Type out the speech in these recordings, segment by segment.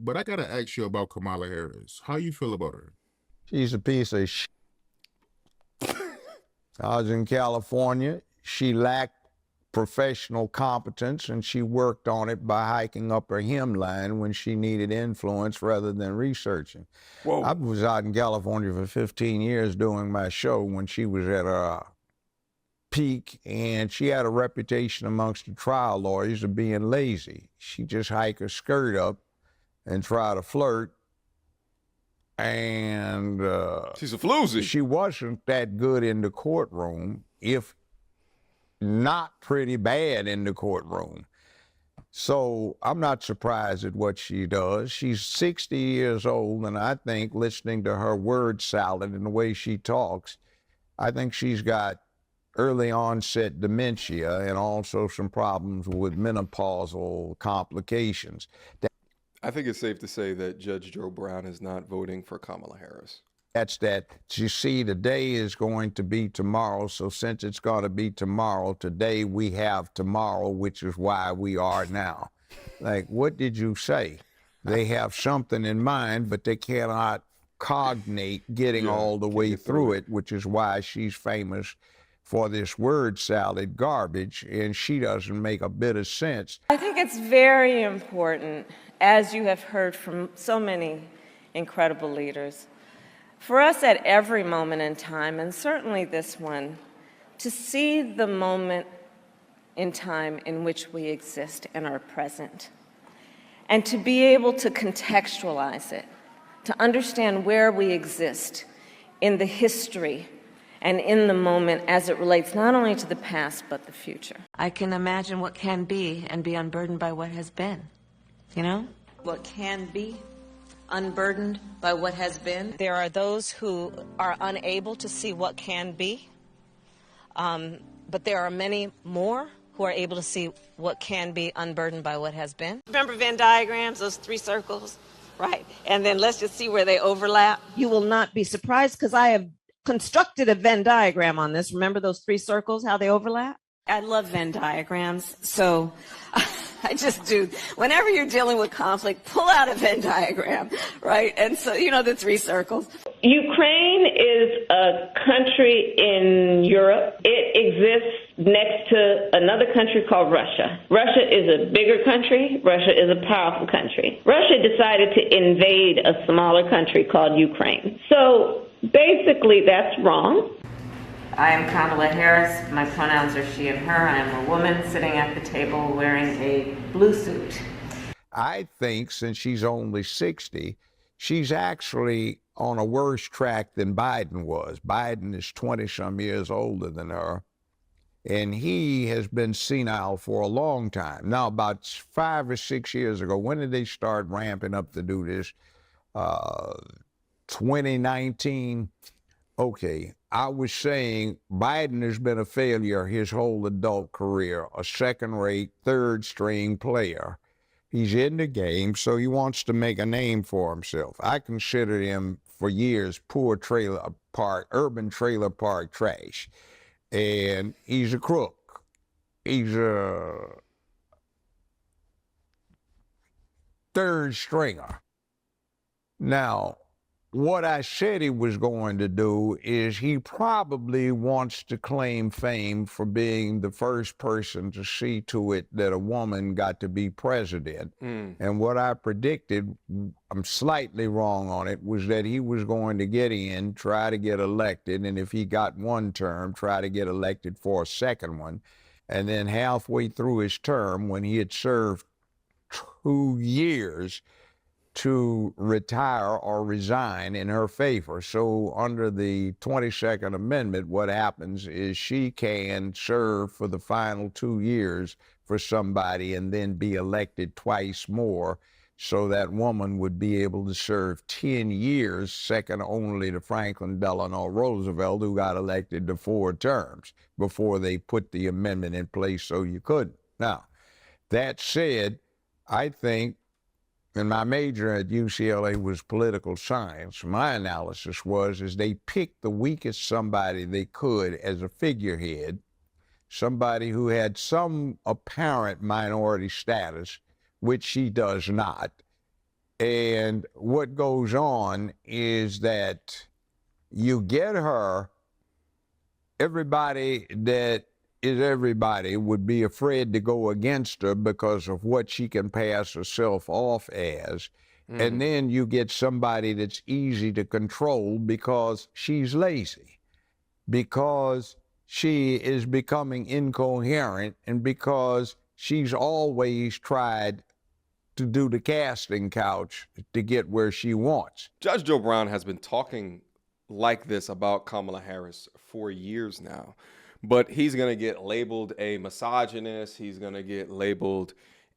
But I gotta ask you about Kamala Harris. How you feel about her? She's a piece of shit. I was in California. She lacked professional competence, and she worked on it by hiking up her hemline when she needed influence rather than researching. Whoa. I was out in California for 15 years doing my show when she was at her peak, and she had a reputation amongst the trial lawyers of being lazy. She just hike her skirt up and try to flirt, and she's a floozy. She wasn't that good in the courtroom, if not pretty bad in the courtroom. So I'm not surprised at what she does. She's 60 years old, and I think listening to her word salad and the way she talks, I think she's got early onset dementia and also some problems with menopausal complications. I think it's safe to say that Judge Joe Brown is not voting for Kamala Harris. That's that, you see, today is going to be tomorrow, so since it's going to be tomorrow, today we have tomorrow, which is why we are now. Like, what did you say? They have something in mind, but they cannot cognate getting all the way through it, which is why she's famous for this word salad garbage, and she doesn't make a bit of sense. I think it's very important, as you have heard from so many incredible leaders, for us at every moment in time, and certainly this one, to see the moment in time in which we exist and are present, and to be able to contextualize it, to understand where we exist in the history and in the moment as it relates not only to the past but the future. I can imagine what can be and be unburdened by what has been, you know? What can be unburdened by what has been. There are those who are unable to see what can be, but there are many more who are able to see what can be unburdened by what has been. Remember Venn diagrams, those three circles, right? And then let's just see where they overlap. You will not be surprised because I have constructed a Venn diagram on this. Remember those three circles, how they overlap? I love Venn diagrams, so I just do. Whenever you're dealing with conflict, pull out a Venn diagram, right? And so, you know, the three circles. Ukraine is a country in Europe. It exists next to another country called Russia. Russia is a bigger country. Russia is a powerful country. Russia decided to invade a smaller country called Ukraine. So basically, that's wrong. I am Kamala Harris. My pronouns are she and her. I am a woman sitting at the table wearing a blue suit. I think since she's only 60, she's actually on a worse track than Biden was. Biden is 20-some years older than her, and he has been senile for a long time. Now, about 5 or 6 years ago, when did they start ramping up to do this? 2019. Okay, I was saying Biden has been a failure his whole adult career, a second-rate, third-string player. He's in the game, so he wants to make a name for himself. I considered him for years poor trailer park, urban trailer park trash. And he's a crook. He's a third stringer. Now, what I said he was going to do is he probably wants to claim fame for being the first person to see to it that a woman got to be president. And what I predicted, I'm slightly wrong on it, was that he was going to get in, try to get elected, and if he got one term, try to get elected for a second one. And then halfway through his term, when he had served 2 years, to retire or resign in her favor. So under the 22nd Amendment, what happens is she can serve for the final 2 years for somebody and then be elected twice more. So that woman would be able to serve 10 years, second only to Franklin Delano Roosevelt, who got elected to 4 terms before they put the amendment in place so you couldn't. Now, that said, I think, and my major at UCLA was political science. My analysis is they picked the weakest somebody they could as a figurehead, somebody who had some apparent minority status, which she does not, And what goes on is that you get her, everybody that is everybody would be afraid to go against her because of what she can pass herself off as. And then you get somebody that's easy to control because she's lazy, because she is becoming incoherent, and because she's always tried to do the casting couch to get where she wants. Judge Joe Brown has been talking like this about Kamala Harris for years now, but he's going to get labeled a misogynist. He's going to get labeled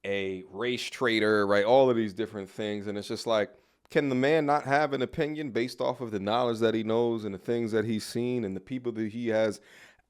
a race traitor, right? All of these different things. And it's just like, can the man not have an opinion based off of the knowledge that he knows and the things that he's seen and the people that he has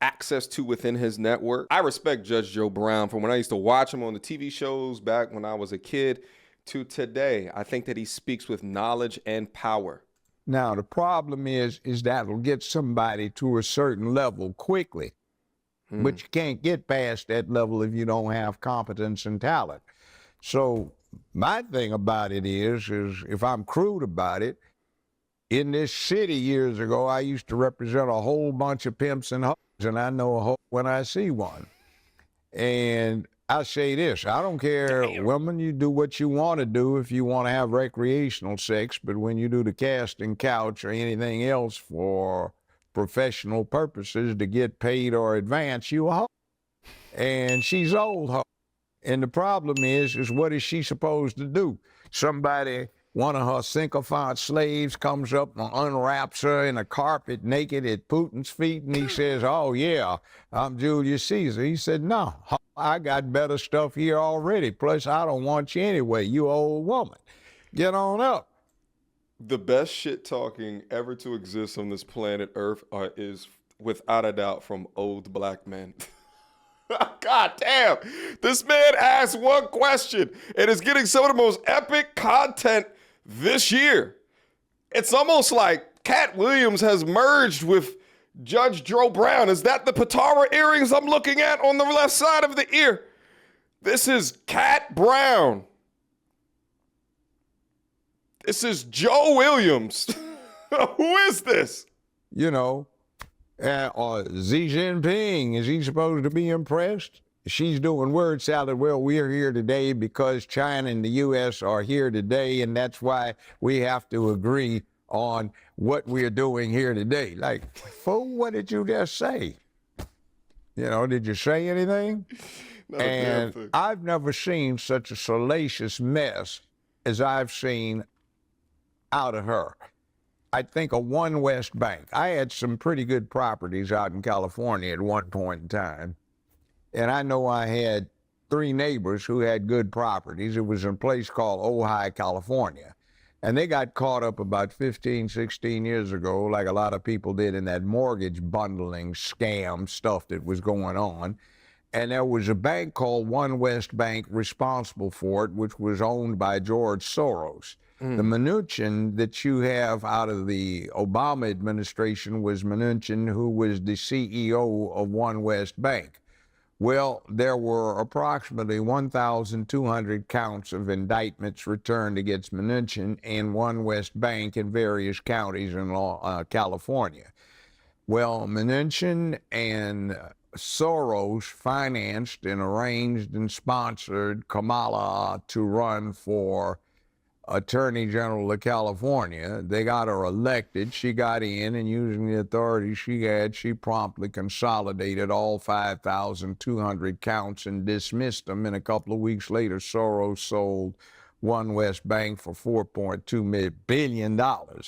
access to within his network? I respect Judge Joe Brown from when I used to watch him on the TV shows back when I was a kid to today. I think that he speaks with knowledge and power. Now, the problem is that'll get somebody to a certain level quickly, but you can't get past that level if you don't have competence and talent. So my thing about it is if I'm crude about it, in this city years ago, I used to represent a whole bunch of pimps and hoes, and I know a hoe when I see one. And I say this, I don't care, women, you do what you want to do if you want to have recreational sex, but when you do the casting couch or anything else for professional purposes to get paid or advance, you a hoe. And she's old hoe. And the problem is what is she supposed to do? Somebody, one of her sycophant slaves comes up and unwraps her in a carpet naked at Putin's feet, and he says, oh yeah, I'm Julius Caesar. He said, no, I got better stuff here already. Plus, I don't want you anyway, you old woman. Get on up. The best shit talking ever to exist on this planet Earth is without a doubt from old black men. God damn, this man asked one question and is getting some of the most epic content this year. It's almost like Cat Williams has merged with Judge Joe Brown. Is that the Patara earrings I'm looking at on the left side of the ear? This is Cat Brown. This is Joe Williams. Who is this? You know, Xi Jinping, is he supposed to be impressed? She's doing word salad. Well, we're here today because China and the U.S. are here today, and that's why we have to agree on what we're doing here today. Like, fool, what did you just say? You know, did you say anything? And I've never seen such a salacious mess as I've seen out of her. I think of OneWest Bank. I had some pretty good properties out in California at one point in time. And I know I had 3 neighbors who had good properties. It was in a place called Ojai, California. And they got caught up about 15, 16 years ago, like a lot of people did in that mortgage bundling scam stuff that was going on. And there was a bank called OneWest Bank responsible for it, which was owned by George Soros. The Mnuchin that you have out of the Obama administration was Mnuchin, who was the CEO of OneWest Bank. Well, there were approximately 1,200 counts of indictments returned against Mnuchin and OneWest Bank in various counties in California. Well, Mnuchin and Soros financed and arranged and sponsored Kamala to run for Attorney General of California. They got her elected. She got in, and using the authority she had, she promptly consolidated all 5,200 counts and dismissed them. And a couple of weeks later, Soros sold OneWest Bank for $4.2 billion.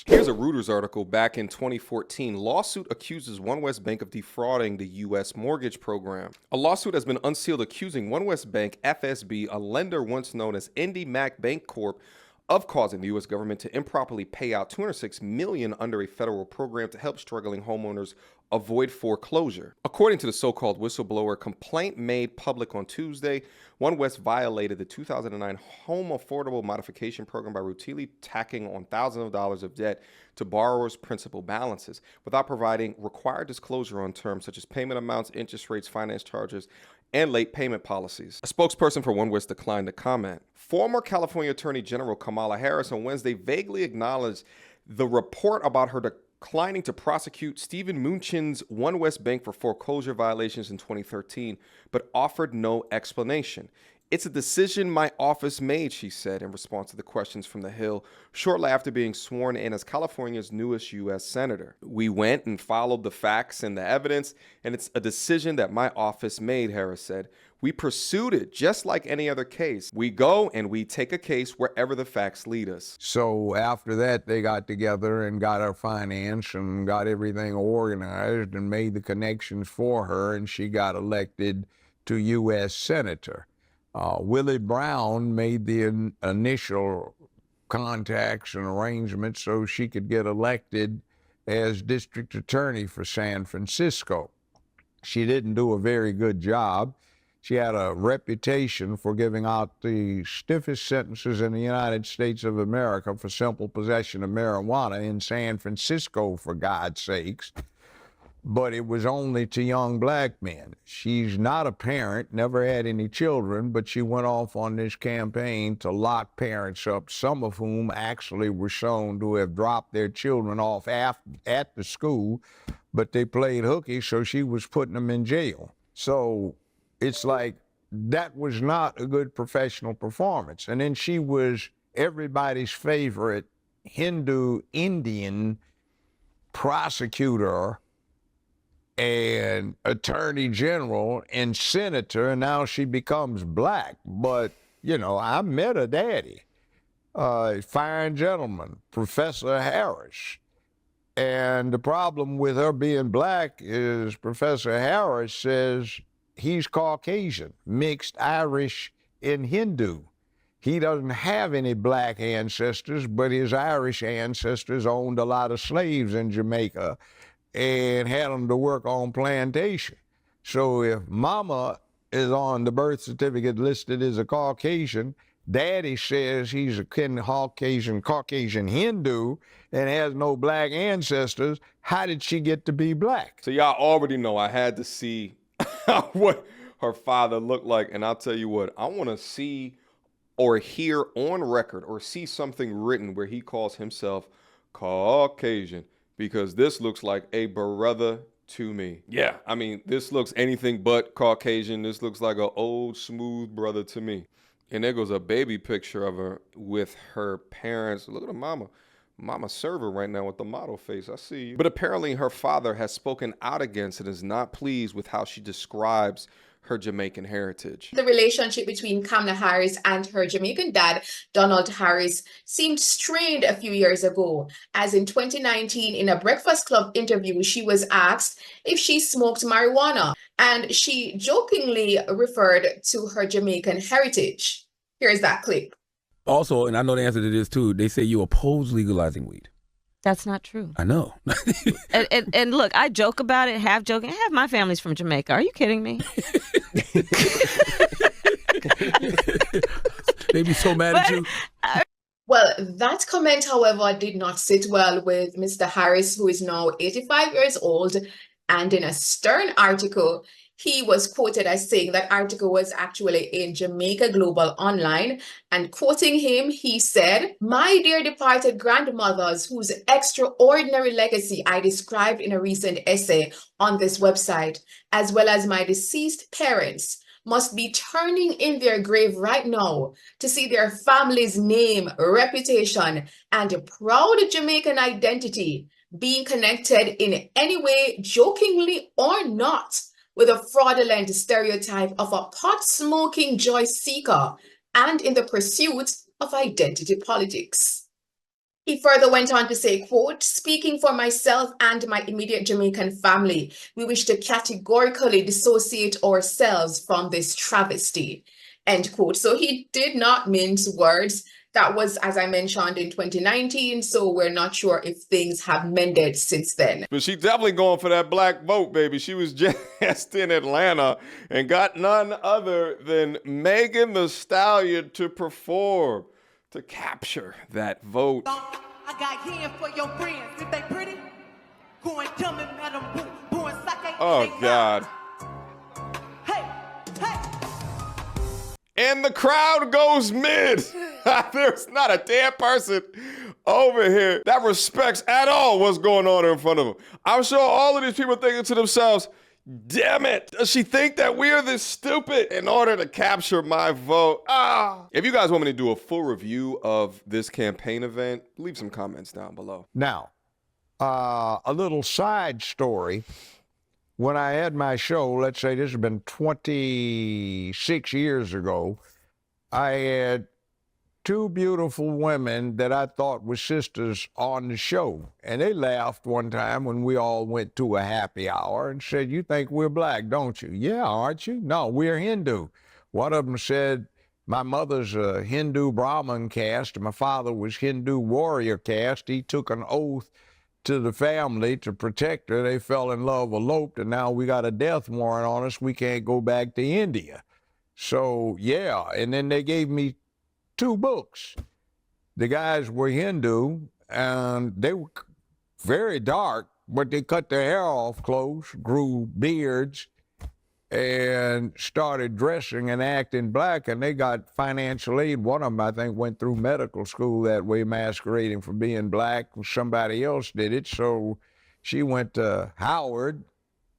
Here's a Reuters article back in 2014. Lawsuit accuses OneWest Bank of defrauding the U.S. mortgage program. A lawsuit has been unsealed accusing OneWest Bank, FSB, a lender once known as IndyMac Bank Corp., of causing the U.S. government to improperly pay out $206 million under a federal program to help struggling homeowners avoid foreclosure. According to the so-called whistleblower complaint made public on Tuesday, OneWest violated the 2009 Home Affordable Modification Program by routinely tacking on thousands of dollars of debt to borrowers' principal balances without providing required disclosure on terms such as payment amounts, interest rates, finance charges, and late payment policies. A spokesperson for OneWest declined to comment. Former California Attorney General Kamala Harris on Wednesday vaguely acknowledged the report about her declining to prosecute Stephen Mnuchin's OneWest Bank for foreclosure violations in 2013, but offered no explanation. It's a decision my office made, she said in response to the questions from the Hill shortly after being sworn in as California's newest U.S. Senator. We went and followed the facts and the evidence, and it's a decision that my office made, Harris said. We pursued it just like any other case. We go and we take a case wherever the facts lead us. So after that, they got together and got her finance and got everything organized and made the connections for her, and she got elected to U.S. Senator. Willie Brown made the initial contacts and arrangements so she could get elected as district attorney for San Francisco. She didn't do a very good job. She had a reputation for giving out the stiffest sentences in the United States of America for simple possession of marijuana in San Francisco, for God's sakes. But it was only to young black men. She's not a parent, never had any children, but she went off on this campaign to lock parents up, some of whom actually were shown to have dropped their children off at the school, but they played hooky, so she was putting them in jail. So it's like, that was not a good professional performance. And then she was everybody's favorite Hindu Indian prosecutor and attorney general and senator, and now she becomes black. But, you know, I met her daddy, fine gentleman, Professor Harris. And the problem with her being black is Professor Harris says he's Caucasian, mixed Irish and Hindu. He doesn't have any black ancestors, but his Irish ancestors owned a lot of slaves in Jamaica and had them to work on plantation. So if mama is on the birth certificate listed as a Caucasian, daddy says he's a Caucasian Hindu and has no black ancestors, how did she get to be black? So y'all already know I had to see what her father looked like. And I'll tell you what, I want to see or hear on record or see something written where he calls himself Caucasian, because this looks like a brother to me. Yeah, I mean, this looks anything but Caucasian. This looks like an old, smooth brother to me. And there goes a baby picture of her with her parents. Look at the mama. Mama server right now with the model face. I see you. But apparently her father has spoken out against and is not pleased with how she describes her Jamaican heritage. The relationship between Kamala Harris and her Jamaican dad, Donald Harris, seemed strained a few years ago, as in 2019, in a Breakfast Club interview, she was asked if she smoked marijuana, and she jokingly referred to her Jamaican heritage. Here's that clip. Also, and I know the answer to this too, they say you oppose legalizing weed. That's not true. I know. and look, I joke about it, half joking. Half my family's from Jamaica. Are you kidding me? They be so mad at you. Well, that comment, however, did not sit well with Mr. Harris, who is now 85 years old. And in a Stern article, he was quoted as saying that article was actually in Jamaica Global Online. And quoting him, he said, "My dear departed grandmothers, whose extraordinary legacy I described in a recent essay on this website, as well as my deceased parents, must be turning in their grave right now to see their family's name, reputation, and proud Jamaican identity being connected in any way, jokingly or not, with a fraudulent stereotype of a pot-smoking joy seeker and in the pursuit of identity politics." He further went on to say, quote, "Speaking for myself and my immediate Jamaican family, we wish to categorically dissociate ourselves from this travesty," end quote. So he did not mince words. That was, as I mentioned, in 2019, so we're not sure if things have mended since then. But she's definitely going for that black vote, baby. She was just in Atlanta and got none other than Megan Thee Stallion to perform to capture that vote. I got here for your friends. If they pretty, go and tell me, madam, boo, and sake. Oh, God. Hey, hey. And the crowd goes mid. There's not a damn person over here that respects at all what's going on in front of them. I'm sure all of these people are thinking to themselves, damn it, does she think that we are this stupid in order to capture my vote? If you guys want me to do a full review of this campaign event, leave some comments down below. Now, a little side story. When I had my show, let's say this has been 26 years ago, I had two beautiful women that I thought were sisters on the show. And they laughed one time when we all went to a happy hour and said, "You think we're black, don't you?" "Yeah, aren't you?" "No, we're Hindu." One of them said, "My mother's a Hindu Brahmin caste. My father was Hindu warrior caste. He took an oath to the family to protect her. They fell in love, eloped, and now we got a death warrant on us. We can't go back to India." So, yeah, and then they gave me two books. The guys were Hindu, and they were very dark, but they cut their hair off close, grew beards, and started dressing and acting black, and they got financial aid. One of them, I think, went through medical school that way, masquerading for being black. Somebody else did it, so she went to Howard.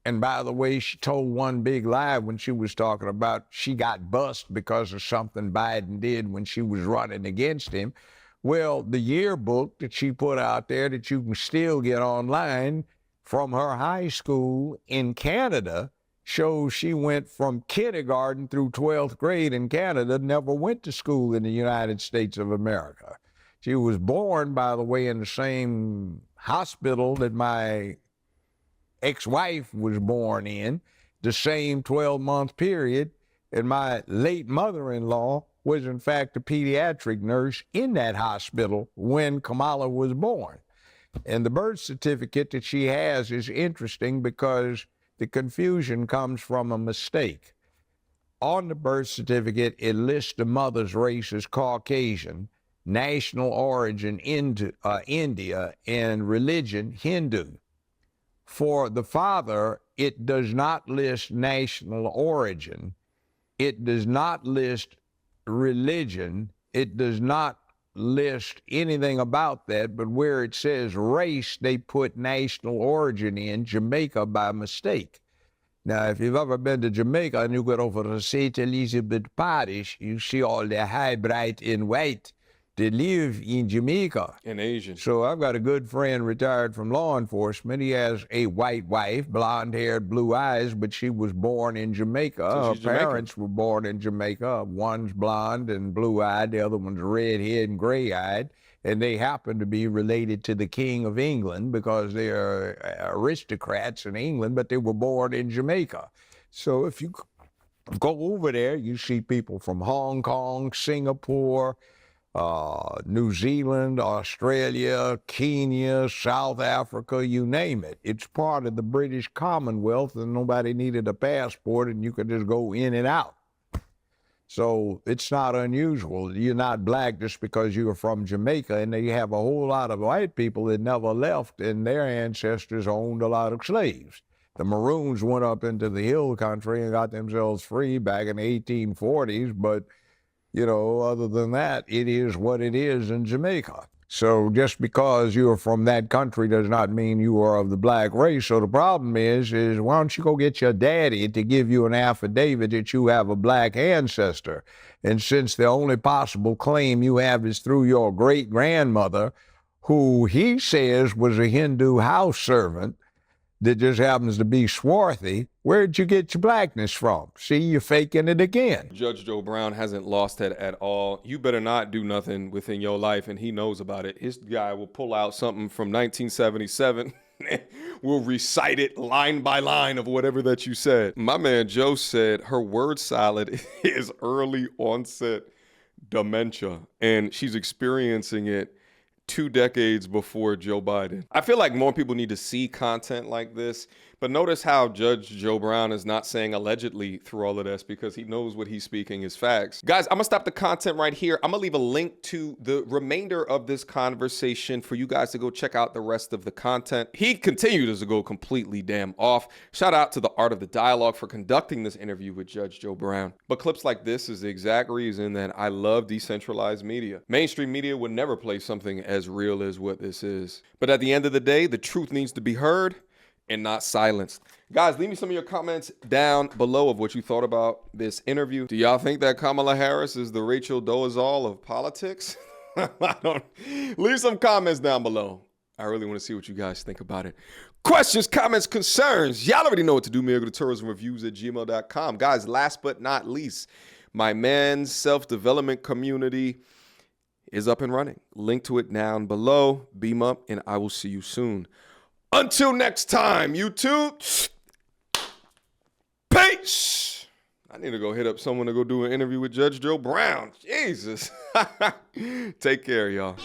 And by the way, she told one big lie when she was talking about she got bust because of something Biden did when she was running against him. Well, the yearbook that she put out there that you can still get online from her high school in Canada shows she went from kindergarten through 12th grade in Canada, never went to school in the United States of America. She was born, by the way, in the same hospital that my ex-wife was born in, the same 12-month period, and my late mother-in-law was in fact a pediatric nurse in that hospital when Kamala was born. And the birth certificate that she has is interesting because the confusion comes from a mistake. On the birth certificate, it lists the mother's race as Caucasian, national origin India, and religion Hindu. For the father, it does not list national origin. It does not list religion. It does not list anything about that, but where it says race, they put national origin in, Jamaica, by mistake. Now, if you've ever been to Jamaica and you go over to St. Elizabeth Parish, you see all the high, bright, and white that live in Jamaica. And Asian. So I've got a good friend retired from law enforcement. He has a white wife, blonde-haired, blue eyes, but she was born in Jamaica. So her parents were born in Jamaica. One's blonde and blue-eyed, the other one's red-haired and gray-eyed. And they happen to be related to the King of England because they are aristocrats in England, but they were born in Jamaica. So if you go over there, you see people from Hong Kong, Singapore, New Zealand, Australia, Kenya, South Africa, you name it. It's part of the British Commonwealth, and nobody needed a passport, and you could just go in and out. So it's not unusual. You're not black just because you're from Jamaica, and you have a whole lot of white people that never left, and their ancestors owned a lot of slaves. The Maroons went up into the hill country and got themselves free back in the 1840s, but you know, other than that, it is what it is in Jamaica. So just because you're from that country does not mean you are of the black race. So the problem is why don't you go get your daddy to give you an affidavit that you have a black ancestor? And since the only possible claim you have is through your great-grandmother, who he says was a Hindu house servant that just happens to be swarthy, where'd you get your blackness from? See, you're faking it again. Judge Joe Brown hasn't lost it at all. You better not do nothing within your life, and he knows about it. His guy will pull out something from 1977, will recite it line by line of whatever that you said. My man Joe said her word salad is early onset dementia, and she's experiencing it 2 decades before Joe Biden. I feel like more people need to see content like this, but notice how Judge Joe Brown is not saying allegedly through all of this because he knows what he's speaking is facts. Guys, I'm gonna stop the content right here. I'm gonna leave a link to the remainder of this conversation for you guys to go check out the rest of the content. He continues to go completely damn off. Shout out to the Art of the Dialogue for conducting this interview with Judge Joe Brown. But clips like this is the exact reason that I love decentralized media. Mainstream media would never play something as real as what this is. But at the end of the day, the truth needs to be heard and not silenced. Guys, leave me some of your comments down below of what you thought about this interview. Do y'all think that Kamala Harris is the Rachel Dolezal of politics? Leave some comments down below. I really want to see what you guys think about it. Questions, comments, concerns. Y'all already know what to do. Go to tourismreviews@gmail.com. Guys, last but not least, my man's self-development community is up and running. Link to it down below. Beam up, and I will see you soon. Until next time, YouTube. Peace. I need to go hit up someone to go do an interview with Judge Joe Brown. Jesus. Take care, y'all.